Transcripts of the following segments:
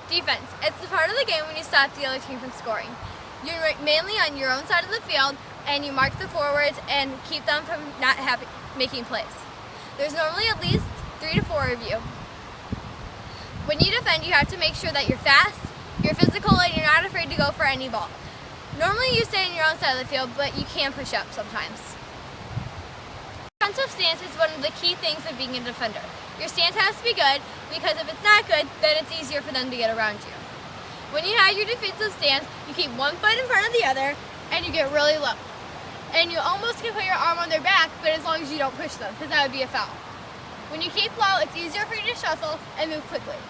Defense. It's the part of the game when you stop the other team from scoring. You're mainly on your own side of the field, and you mark the forwards and keep them from not making plays. There's normally at least 3 to 4 of you. When you defend, you have to make sure that you're fast, you're physical, and you're not afraid to go for any ball. Normally you stay on your own side of the field, but you can push up sometimes. Defensive stance is one of the key things of being a defender. Your stance has to be good, because if it's not good, then it's easier for them to get around you. When you have your defensive stance, you keep one foot in front of the other, and you get really low. And you almost can put your arm on their back, but as long as you don't push them, because that would be a foul. When you keep low, it's easier for you to shuffle and move quickly.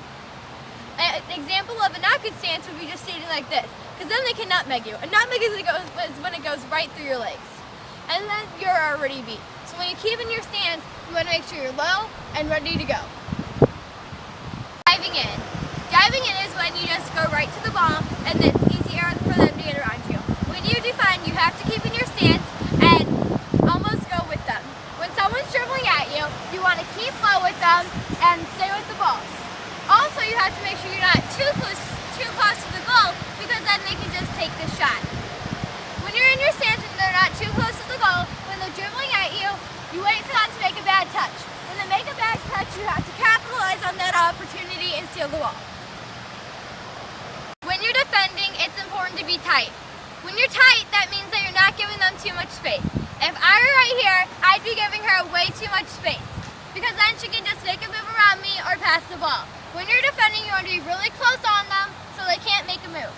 An example of a not good stance would be just standing like this, because then they can nutmeg you. A nutmeg is when it goes right through your legs, and then you're already beat. So when you keep in your stance, you want to make sure you're low and ready to go. Diving in. Diving in is when you just go right to the ball, and it's easier for them to get around you. When you defend, you have to keep in your stance and almost go with them. When someone's dribbling at you, you want to keep low with them and stay with the ball. Also, you have to make sure you're not too close to the goal, because then they can just take the shot. When you're in your stance and they're not too close to the goal, when they're dribbling at you, you wait for them to make a bad touch. When they make a bad touch, you have to capitalize on that opportunity and steal the ball. When you're defending, it's important to be tight. When you're tight, that means that you're not giving them too much space. If I were right here, I'd be giving her way too much space, because then she can just make a move around me or pass the ball. When you're defending, you want to be really close on them so they can't make a move.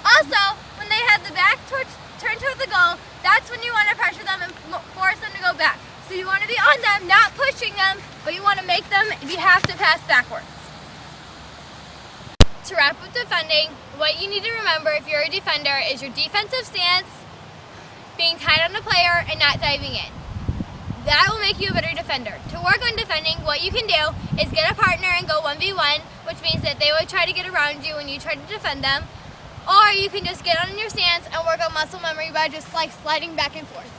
Also, when they have the back turned toward the goal, that's when you want to pressure them and force them to go back. So you want to be on them, not pushing them, but you want to make them, you have to pass backwards. To wrap up defending, what you need to remember if you're a defender is your defensive stance, being tight on the player, and not diving in. That will make you a better defender. To work on defending, what you can do is get a partner and go 1v1, which means that they would try to get around you when you try to defend them. Or you can just get on your stance and work on muscle memory by just like sliding back and forth.